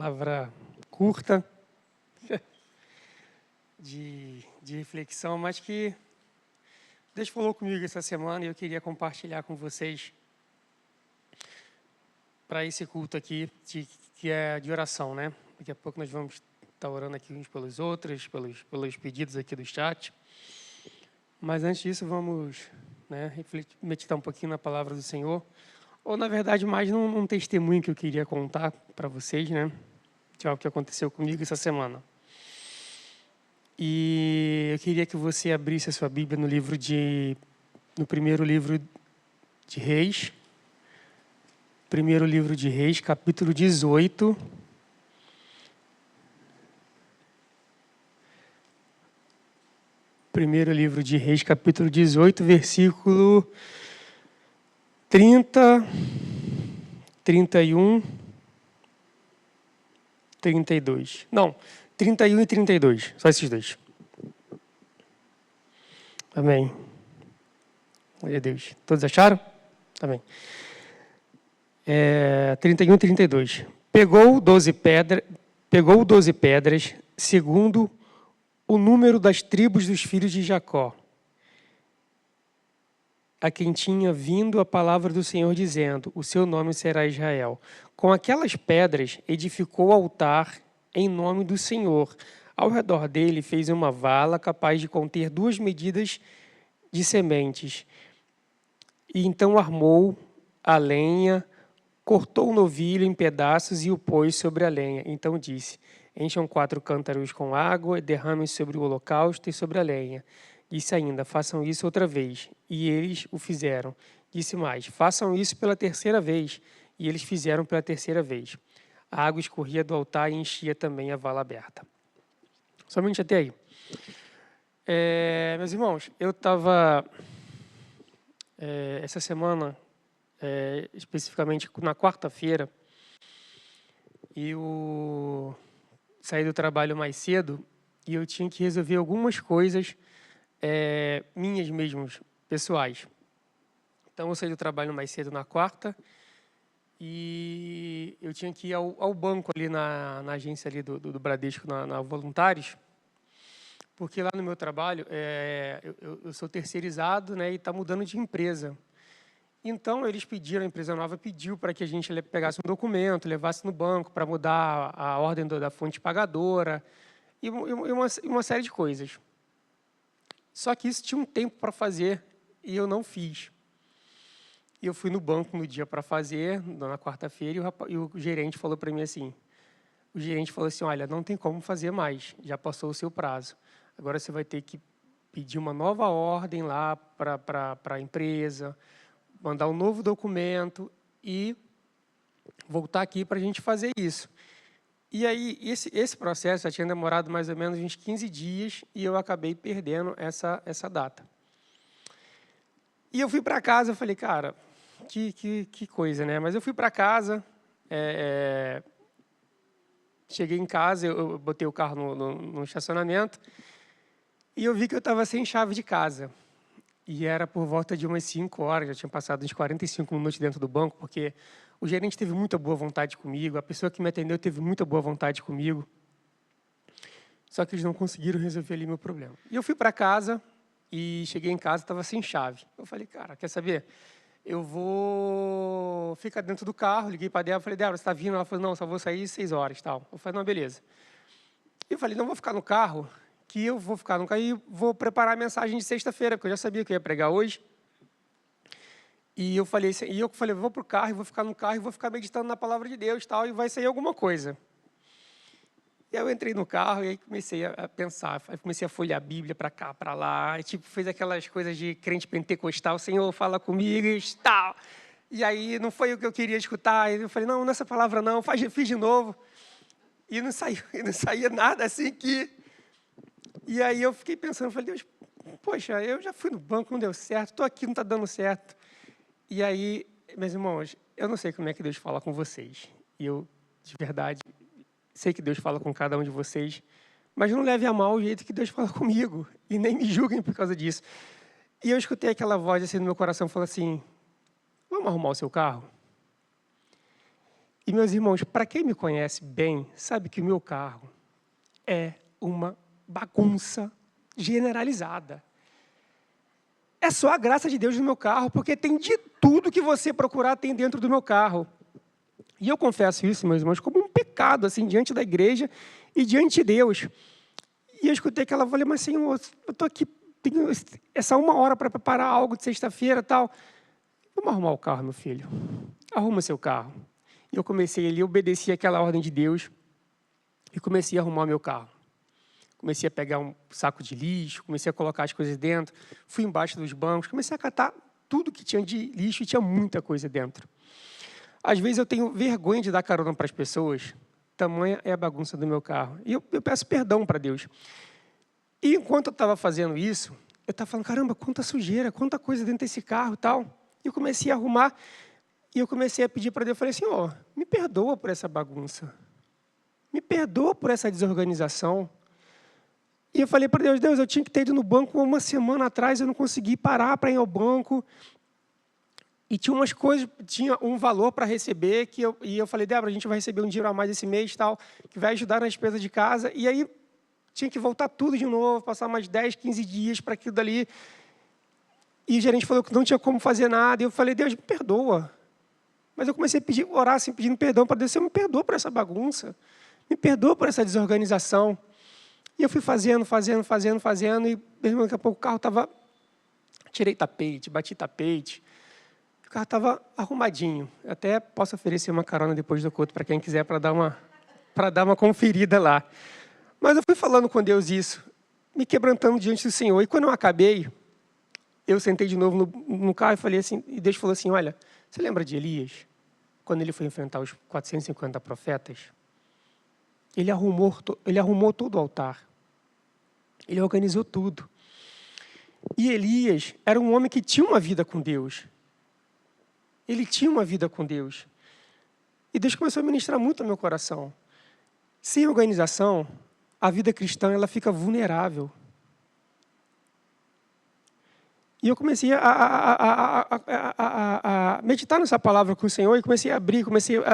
Palavra curta de reflexão, mas que Deus falou comigo essa semana e eu queria compartilhar com vocês para esse culto aqui, que é de oração, né? Daqui a pouco nós vamos estar orando aqui uns pelos outros, pelos pedidos aqui do chat. Mas antes disso, vamos meditar um pouquinho na palavra do Senhor. Ou, na verdade, mais num testemunho que eu queria contar para vocês, né? De algo que aconteceu comigo essa semana. E eu queria que você abrisse a sua Bíblia no primeiro livro de Reis. Primeiro livro de Reis, capítulo 18. Primeiro livro de Reis, capítulo 18, versículo 30, 31, 32. Não, 31 e 32, só esses dois. Amém. Glória a Deus. Todos acharam? Amém. 31 e 32. Pegou 12 pedras, segundo o número das tribos dos filhos de Jacó, a quem tinha vindo a palavra do Senhor, dizendo: o seu nome será Israel. Com aquelas pedras edificou o altar em nome do Senhor. Ao redor dele fez uma vala capaz de conter 2 medidas de sementes. E então armou a lenha, cortou o novilho em pedaços e o pôs sobre a lenha. Então disse: encham 4 cântaros com água e derramem sobre o holocausto e sobre a lenha. Disse ainda: façam isso outra vez. E eles o fizeram. Disse mais: façam isso pela 3ª vez. E eles fizeram pela 3ª vez. A água escorria do altar e enchia também a vala aberta. Somente até aí. Meus irmãos, eu estava essa semana, especificamente na quarta-feira, eu saí do trabalho mais cedo e eu tinha que resolver algumas coisas minhas mesmas, pessoais. Então, eu saí do trabalho mais cedo na quarta e eu tinha que ir ao banco ali na agência ali do Bradesco, na Voluntários, porque lá no meu trabalho eu sou terceirizado, né, e está mudando de empresa. Então, eles pediram, a empresa nova pediu para que a gente pegasse um documento, levasse no banco para mudar a ordem da fonte pagadora e uma série de coisas. Só que isso tinha um tempo para fazer e eu não fiz. E eu fui no banco no dia para fazer, na quarta-feira, e o gerente falou para mim assim, olha, não tem como fazer mais, já passou o seu prazo. Agora você vai ter que pedir uma nova ordem lá para a empresa, mandar um novo documento e voltar aqui para a gente fazer isso. E aí, esse processo já tinha demorado mais ou menos uns 15 dias e eu acabei perdendo essa data. E eu fui para casa, eu falei, cara, que coisa, né? Mas eu fui para casa, cheguei em casa, eu botei o carro no estacionamento e eu vi que eu estava sem chave de casa. E era por volta de umas 5 horas, já tinha passado uns 45 minutos dentro do banco, porque o gerente teve muita boa vontade comigo, a pessoa que me atendeu teve muita boa vontade comigo, só que eles não conseguiram resolver ali meu problema. E eu fui para casa e cheguei em casa, estava sem chave. Eu falei, cara, quer saber? Eu vou ficar dentro do carro, liguei para a Débora, falei, Débora, você está vindo? Ela falou, não, só vou sair 6 horas. Tal. Eu falei, não, beleza. Eu falei, não vou ficar no carro, que eu vou ficar no carro e vou preparar a mensagem de sexta-feira, porque eu já sabia que eu ia pregar hoje. E eu falei, vou para o carro, e vou ficar no carro, e vou ficar meditando na palavra de Deus, tal, e vai sair alguma coisa. E aí eu entrei no carro e aí comecei a pensar, comecei a folhear a Bíblia para cá, para lá, e fez aquelas coisas de crente pentecostal, Senhor, fala comigo e tal. E aí não foi o que eu queria escutar, e eu falei, não, nessa palavra não, fiz de novo. E não saía nada assim que... E aí eu fiquei pensando, falei, Deus, poxa, eu já fui no banco, não deu certo, estou aqui, não está dando certo. E aí, meus irmãos, eu não sei como é que Deus fala com vocês. E eu, de verdade, sei que Deus fala com cada um de vocês, mas não leve a mal o jeito que Deus fala comigo. E nem me julguem por causa disso. E eu escutei aquela voz assim no meu coração, falando assim, vamos arrumar o seu carro? E, meus irmãos, para quem me conhece bem, sabe que o meu carro é uma bagunça generalizada. É só a graça de Deus no meu carro, porque tem de tudo que você procurar tem dentro do meu carro. E eu confesso isso, meus irmãos, como um pecado, assim, diante da igreja e diante de Deus. E eu escutei aquela voz, falei, mas Senhor, eu estou aqui, tenho essa 1 hora para preparar algo de sexta-feira e tal. Vamos arrumar o carro, meu filho. Arruma seu carro. E eu comecei ali, obedeci aquela ordem de Deus e comecei a arrumar o meu carro. Comecei a pegar um saco de lixo, comecei a colocar as coisas dentro, fui embaixo dos bancos, comecei a catar tudo que tinha de lixo e tinha muita coisa dentro. Às vezes eu tenho vergonha de dar carona para as pessoas, tamanha é a bagunça do meu carro. E eu peço perdão para Deus. E enquanto eu estava fazendo isso, eu estava falando, caramba, quanta sujeira, quanta coisa dentro desse carro e tal. E eu comecei a arrumar, e eu comecei a pedir para Deus, eu falei assim, ó, me perdoa por essa bagunça. Me perdoa por essa desorganização. E eu falei para Deus, Deus, eu tinha que ter ido no banco 1 semana atrás, eu não consegui parar para ir ao banco. E tinha umas coisas, tinha um valor para receber, e eu falei, Débora, a gente vai receber um dinheiro a mais esse mês, tal, que vai ajudar na despesa de casa. E aí tinha que voltar tudo de novo, passar mais 10, 15 dias para aquilo dali. E o gerente falou que não tinha como fazer nada. E eu falei, Deus, me perdoa. Mas eu comecei a pedir, orar assim, pedindo perdão para Deus. Senhor, me perdoa por essa bagunça. Me perdoa por essa desorganização. E eu fui fazendo, e daqui a pouco o carro estava... Tirei tapete, bati tapete. O carro estava arrumadinho. Até posso oferecer uma carona depois do culto para quem quiser, para dar uma conferida lá. Mas eu fui falando com Deus isso, me quebrantando diante do Senhor. E quando eu acabei, eu sentei de novo no carro e falei assim, e Deus falou assim, olha, você lembra de Elias? Quando ele foi enfrentar os 450 profetas? Ele arrumou todo o altar. Ele organizou tudo. E Elias era um homem que tinha uma vida com Deus. Ele tinha uma vida com Deus. E Deus começou a ministrar muito no meu coração. Sem organização, a vida cristã ela fica vulnerável. E eu comecei a meditar nessa palavra com o Senhor e comecei a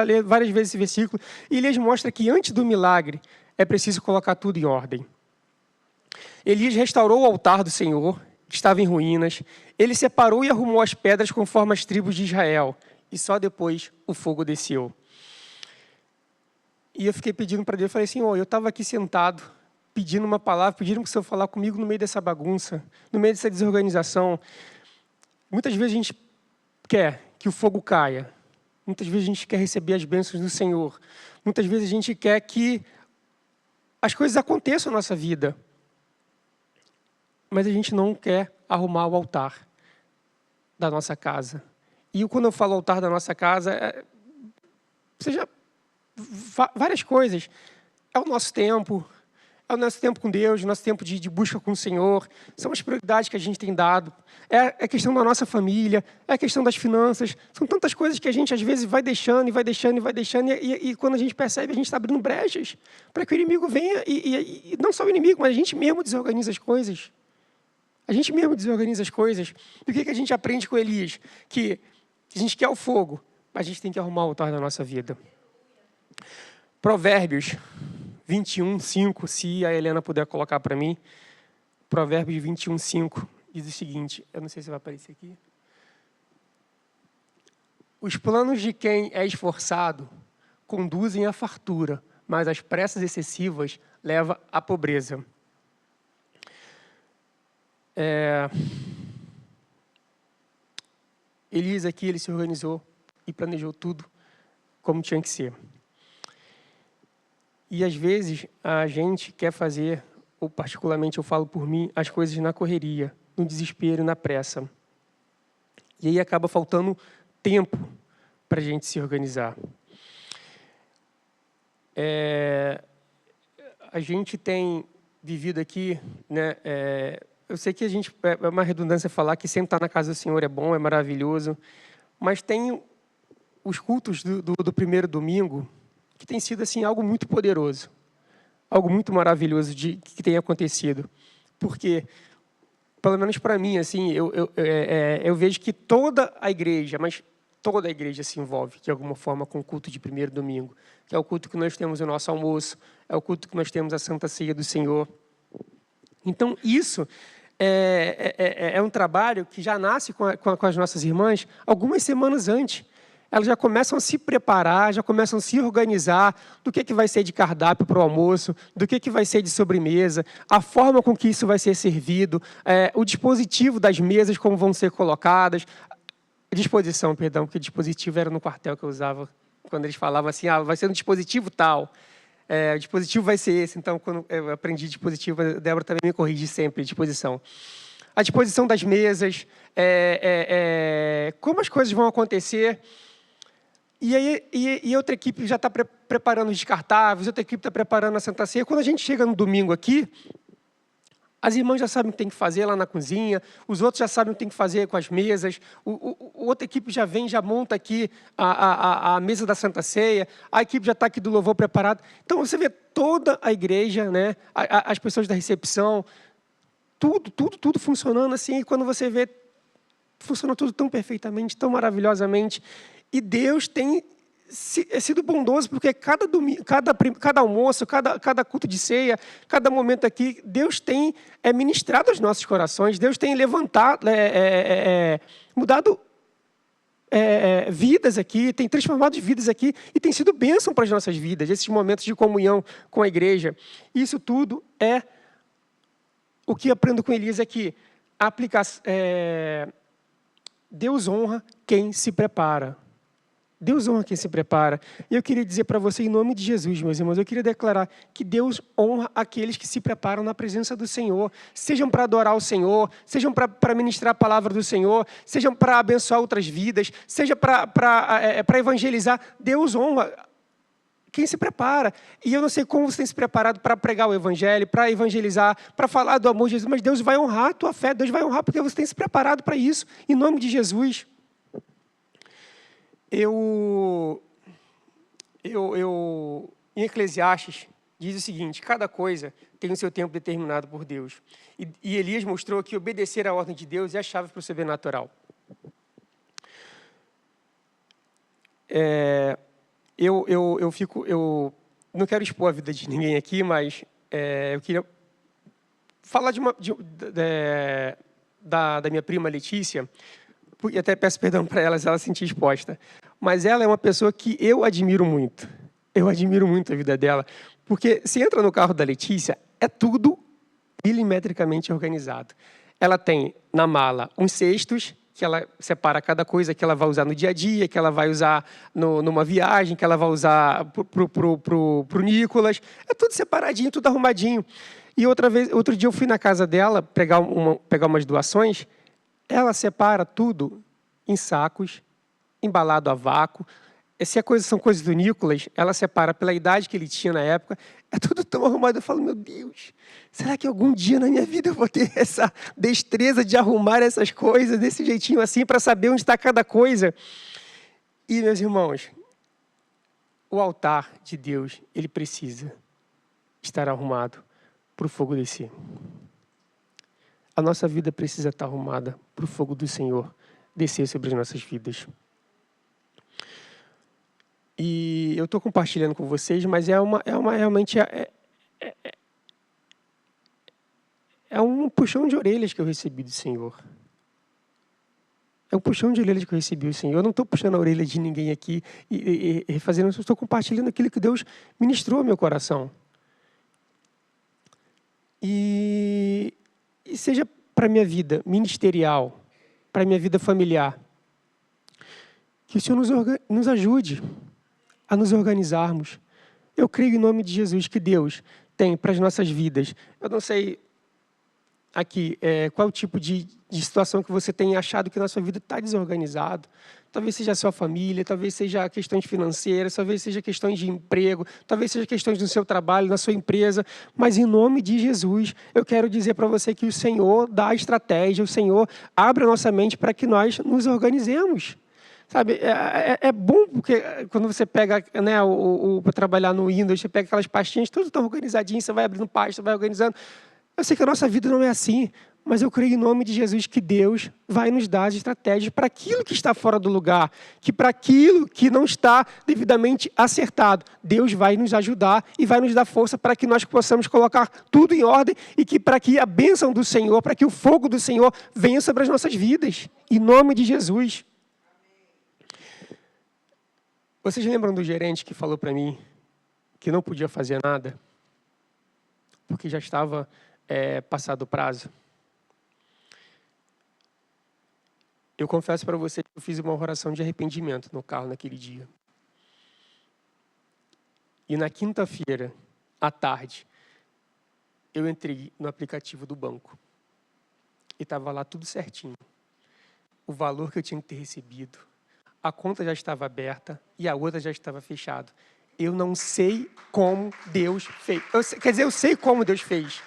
ler várias vezes esse versículo. E Elias mostra que antes do milagre é preciso colocar tudo em ordem. Elias restaurou o altar do Senhor, que estava em ruínas. Ele separou e arrumou as pedras conforme as tribos de Israel. E só depois o fogo desceu. E eu fiquei pedindo para Deus, eu falei, Senhor, eu estava aqui sentado, pedindo uma palavra, pedindo para o Senhor falar comigo no meio dessa bagunça, no meio dessa desorganização. Muitas vezes a gente quer que o fogo caia. Muitas vezes a gente quer receber as bênçãos do Senhor. Muitas vezes a gente quer que as coisas aconteçam na nossa vida. Mas a gente não quer arrumar o altar da nossa casa. E quando eu falo altar da nossa casa, seja várias coisas. É o nosso tempo com Deus, o nosso tempo de busca com o Senhor. São as prioridades que a gente tem dado. É a questão da nossa família, é a questão das finanças. São tantas coisas que a gente, às vezes, vai deixando. E quando a gente percebe, a gente está abrindo brechas para que o inimigo venha. E não só o inimigo, mas a gente mesmo desorganiza as coisas. A gente mesmo desorganiza as coisas. E o que a gente aprende com Elias? Que a gente quer o fogo, mas a gente tem que arrumar o altar da nossa vida. Provérbios 21, 5, se a Helena puder colocar para mim. Provérbios 21, 5, diz o seguinte, eu não sei se vai aparecer aqui. Os planos de quem é esforçado conduzem à fartura, mas as pressas excessivas levam à pobreza. Elias aqui, ele se organizou e planejou tudo como tinha que ser. E às vezes a gente quer fazer, ou particularmente eu falo por mim, as coisas na correria, no desespero, na pressa. E aí acaba faltando tempo para a gente se organizar. A gente tem vivido aqui, né? Eu sei que é uma redundância falar que sempre estar na casa do Senhor é bom, é maravilhoso, mas tem os cultos do primeiro domingo que tem sido assim algo muito poderoso, algo muito maravilhoso que tem acontecido, porque pelo menos para mim assim eu vejo que toda a igreja, mas toda a igreja se envolve, de alguma forma, com o culto de primeiro domingo, que é o culto que nós temos o nosso almoço, é o culto que nós temos a Santa Ceia do Senhor. Então, isso é um trabalho que já nasce com as nossas irmãs algumas semanas antes. Elas já começam a se preparar, já começam a se organizar do que vai ser de cardápio para o almoço, do que vai ser de sobremesa, a forma com que isso vai ser servido, o dispositivo das mesas, como vão ser colocadas. Disposição, perdão, porque dispositivo era no quartel que eu usava, quando eles falavam assim, vai ser um dispositivo tal. O dispositivo vai ser esse. Então, quando eu aprendi dispositivo, a Débora também me corrige sempre, disposição. A disposição das mesas, como as coisas vão acontecer. E outra equipe já está preparando os descartáveis, outra equipe está preparando a Santa Ceia. Quando a gente chega no domingo aqui, as irmãs já sabem o que tem que fazer lá na cozinha, os outros já sabem o que tem que fazer com as mesas, outra equipe já vem, já monta aqui a mesa da Santa Ceia, a equipe já está aqui do louvor preparado. Então, você vê toda a igreja, né, as pessoas da recepção, tudo funcionando assim, e quando você vê, funciona tudo tão perfeitamente, tão maravilhosamente. E Deus tem sido bondoso, porque cada domingo, cada almoço, cada culto de ceia, cada momento aqui, Deus tem ministrado aos nossos corações, Deus tem levantado, mudado vidas aqui, tem transformado vidas aqui, e tem sido bênção para as nossas vidas, esses momentos de comunhão com a igreja. Isso tudo é o que eu aprendo com Elias, é que Deus honra quem se prepara. Deus honra quem se prepara. E eu queria dizer para você, em nome de Jesus, meus irmãos, eu queria declarar que Deus honra aqueles que se preparam na presença do Senhor, sejam para adorar o Senhor, sejam para ministrar a palavra do Senhor, sejam para abençoar outras vidas, seja para evangelizar. Deus honra quem se prepara. E eu não sei como você tem se preparado para pregar o evangelho, para evangelizar, para falar do amor de Jesus, mas Deus vai honrar a tua fé, Deus vai honrar porque você tem se preparado para isso, em nome de Jesus. Em Eclesiastes, diz o seguinte: cada coisa tem o seu tempo determinado por Deus. E Elias mostrou que obedecer à ordem de Deus é a chave para o sobrenatural. Eu não quero expor a vida de ninguém aqui, mas eu queria falar da minha prima Letícia, e até peço perdão para ela se ela se sentir exposta. Mas ela é uma pessoa que eu admiro muito. Eu admiro muito a vida dela. Porque se entra no carro da Letícia, é tudo milimetricamente organizado. Ela tem na mala uns cestos, que ela separa cada coisa que ela vai usar no dia a dia, que ela vai usar numa viagem, que ela vai usar pro Nicolas. É tudo separadinho, tudo arrumadinho. E outro dia eu fui na casa dela pegar umas doações. Ela separa tudo em sacos, embalado a vácuo. Se são coisas do Nicolas, ela separa pela idade que ele tinha na época. É tudo tão arrumado. Eu falo, meu Deus, será que algum dia na minha vida eu vou ter essa destreza de arrumar essas coisas desse jeitinho assim, para saber onde está cada coisa? E, meus irmãos, o altar de Deus, ele precisa estar arrumado para o fogo descer. A nossa vida precisa estar arrumada para o fogo do Senhor descer sobre as nossas vidas. E eu estou compartilhando com vocês, mas realmente um puxão de orelhas que eu recebi do Senhor. É um puxão de orelhas que eu recebi do Senhor. Eu não estou puxando a orelha de ninguém aqui e fazendo isso, eu estou compartilhando aquilo que Deus ministrou ao meu coração. E seja para a minha vida ministerial, para a minha vida familiar, que o Senhor nos ajude a nos organizarmos. Eu creio em nome de Jesus que Deus tem para as nossas vidas. Eu não sei aqui qual é o tipo de situação que você tem achado que na sua vida está desorganizado. Talvez seja a sua família, talvez seja questões financeiras, talvez seja questões de emprego, talvez seja questões do seu trabalho, na sua empresa. Mas em nome de Jesus, eu quero dizer para você que o Senhor dá a estratégia, o Senhor abre a nossa mente para que nós nos organizemos. Sabe, é bom porque quando você pega, né, para trabalhar no Windows, você pega aquelas pastinhas, tudo tão organizadinho, você vai abrindo pasta, vai organizando. Eu sei que a nossa vida não é assim, Mas eu creio em nome de Jesus que Deus vai nos dar as estratégias para aquilo que está fora do lugar, que para aquilo que não está devidamente acertado, Deus vai nos ajudar e vai nos dar força para que nós possamos colocar tudo em ordem e que para que a bênção do Senhor, para que o fogo do Senhor venha sobre as nossas vidas. Em nome de Jesus. Vocês lembram do gerente que falou para mim que não podia fazer nada porque já estava passado o prazo? Eu confesso para você que eu fiz uma oração de arrependimento no carro naquele dia. E na quinta-feira, à tarde, eu entrei no aplicativo do banco. E estava lá tudo certinho. O valor que eu tinha que ter recebido. A conta já estava aberta e a outra já estava fechada. Eu não sei como Deus fez. Eu sei como Deus fez.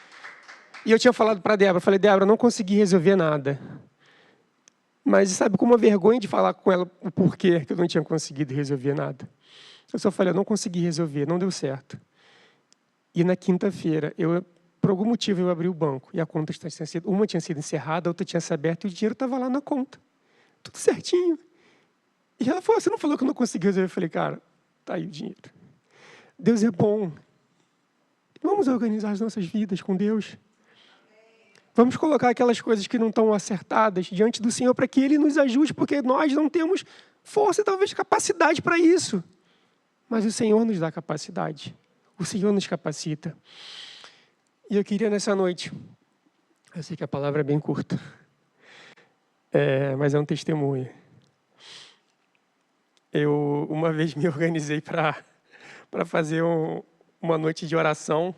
E eu tinha falado para a Débora, falei, Débora, eu não consegui resolver nada. Mas sabe, com uma vergonha de falar com ela o porquê que eu não tinha conseguido resolver nada. Eu só falei, eu não consegui resolver, não deu certo. E na quinta-feira, por algum motivo, eu abri o banco. E a conta uma tinha sido encerrada, a outra tinha se aberto e o dinheiro estava lá na conta. Tudo certinho. E ela falou, você não falou que eu não consegui resolver? Eu falei, cara, tá aí o dinheiro. Deus é bom. Vamos organizar as nossas vidas com Deus. Vamos colocar aquelas coisas que não estão acertadas diante do Senhor para que Ele nos ajude, porque nós não temos força e talvez capacidade para isso. Mas o Senhor nos dá capacidade. O Senhor nos capacita. E eu queria nessa noite, eu sei que a palavra é bem curta, mas é um testemunho. Eu uma vez me organizei para fazer uma noite de oração.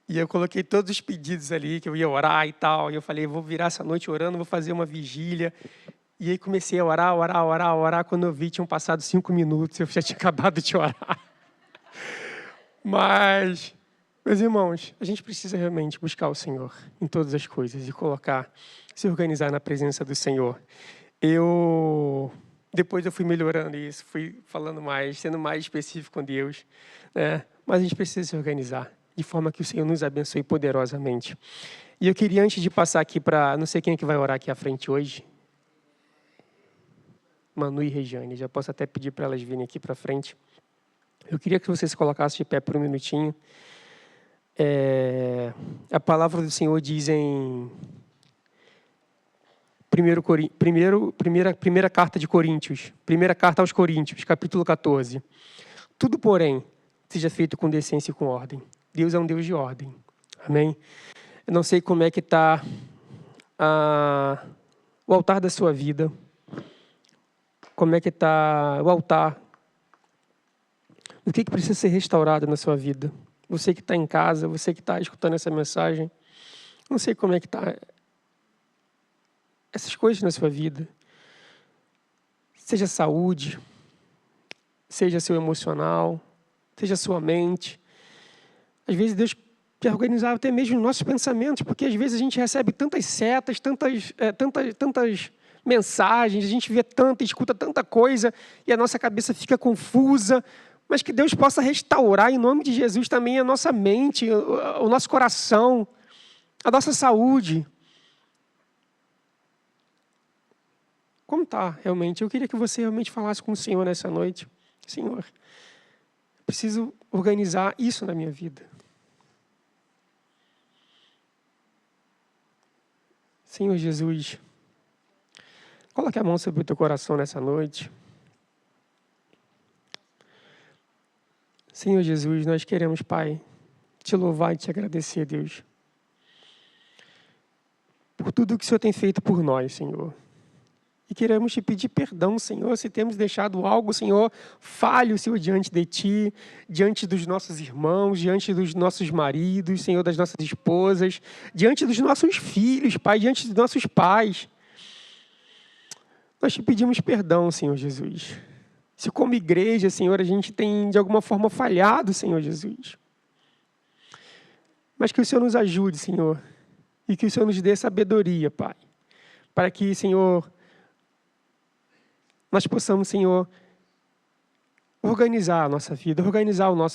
E eu coloquei todos os pedidos ali, que eu ia orar e tal. E eu falei, vou virar essa noite orando, vou fazer uma vigília. E aí comecei a orar. Quando eu vi, tinham passado 5 minutos, eu já tinha acabado de orar. Mas, meus irmãos, a gente precisa realmente buscar o Senhor em todas as coisas e se organizar na presença do Senhor. Depois eu fui melhorando isso, fui falando mais, sendo mais específico com Deus, né? Mas a gente precisa se organizar, de forma que o Senhor nos abençoe poderosamente. E eu queria, antes de passar aqui para... Não sei quem é que vai orar aqui à frente hoje. Manu e Regiane. Já posso até pedir para elas virem aqui para frente. Eu queria que você se colocasse de pé por um minutinho. A palavra do Senhor diz em... Primeira carta de Coríntios. Primeira carta aos Coríntios, capítulo 14. Tudo, porém, seja feito com decência e com ordem. Deus é um Deus de ordem. Amém? Eu não sei como é que está o altar da sua vida. Como é que está o altar? O que precisa ser restaurado na sua vida? Você que está em casa, você que está escutando essa mensagem. Não sei como é que está essas coisas na sua vida. Seja saúde, seja seu emocional, seja sua mente. Às vezes Deus quer organizar até mesmo os nossos pensamentos, porque às vezes a gente recebe tantas setas, tantas mensagens, a gente vê tanta, escuta tanta coisa e a nossa cabeça fica confusa, mas que Deus possa restaurar em nome de Jesus também a nossa mente, o nosso coração, a nossa saúde. Como está realmente? Eu queria que você realmente falasse com o Senhor nessa noite. Senhor, eu preciso organizar isso na minha vida. Senhor Jesus, coloque a mão sobre o teu coração nessa noite. Senhor Jesus, nós queremos, Pai, te louvar e te agradecer, Deus, por tudo que o Senhor tem feito por nós, Senhor. E queremos te pedir perdão, Senhor, se temos deixado algo, Senhor, falho, Senhor, diante de Ti, diante dos nossos irmãos, diante dos nossos maridos, Senhor, das nossas esposas, diante dos nossos filhos, Pai, diante dos nossos pais. Nós te pedimos perdão, Senhor Jesus. Se como igreja, Senhor, a gente tem de alguma forma falhado, Senhor Jesus. Mas que o Senhor nos ajude, Senhor, e que o Senhor nos dê sabedoria, Pai, para que, Senhor, nós possamos, Senhor, organizar a nossa vida,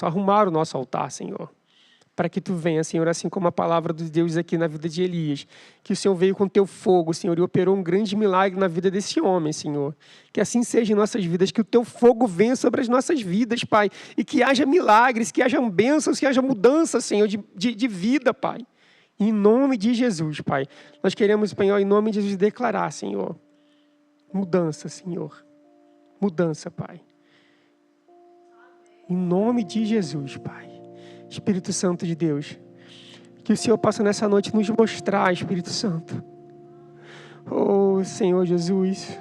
arrumar o nosso altar, Senhor, para que tu venha, Senhor, assim como a palavra de Deus aqui na vida de Elias, que o Senhor veio com teu fogo, Senhor, e operou um grande milagre na vida desse homem, Senhor. Que assim seja em nossas vidas, que o teu fogo venha sobre as nossas vidas, Pai, e que haja milagres, que haja bênçãos, que haja mudança, Senhor, de vida, Pai. Em nome de Jesus, Pai. Nós queremos, Senhor, em nome de Jesus, declarar, Senhor, mudança, Senhor. Mudança, Pai. Em nome de Jesus, Pai. Espírito Santo de Deus, que o Senhor possa nessa noite nos mostrar, Espírito Santo. Oh, Senhor Jesus.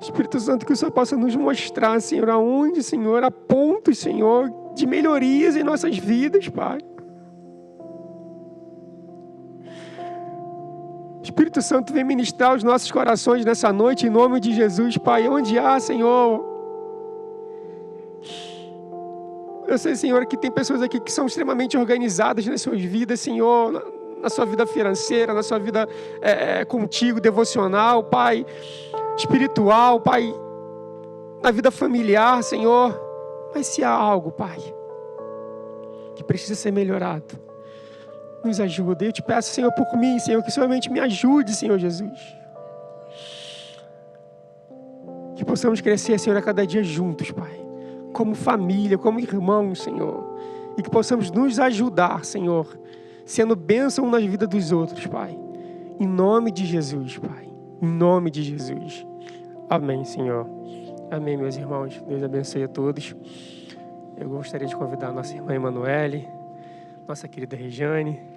Espírito Santo, que o Senhor possa nos mostrar, Senhor, aonde, Senhor, há pontos, Senhor, de melhorias em nossas vidas, Pai. Espírito Santo, vem ministrar os nossos corações nessa noite, em nome de Jesus, Pai. Onde há, Senhor... Eu sei, Senhor, que tem pessoas aqui que são extremamente organizadas nas suas vidas, Senhor, na sua vida financeira, na sua vida contigo, devocional, Pai, espiritual, Pai, na vida familiar, Senhor. Mas se há algo, Pai, que precisa ser melhorado, nos ajuda. Eu te peço, Senhor, por mim, Senhor, que somente me ajude, Senhor Jesus. Que possamos crescer, Senhor, a cada dia juntos, Pai. Como família, como irmãos, Senhor. E que possamos nos ajudar, Senhor, sendo bênção na vida dos outros, Pai. Em nome de Jesus, Pai. Em nome de Jesus. Amém, Senhor. Amém, meus irmãos. Deus abençoe a todos. Eu gostaria de convidar a nossa irmã Emanuele, nossa querida Regiane,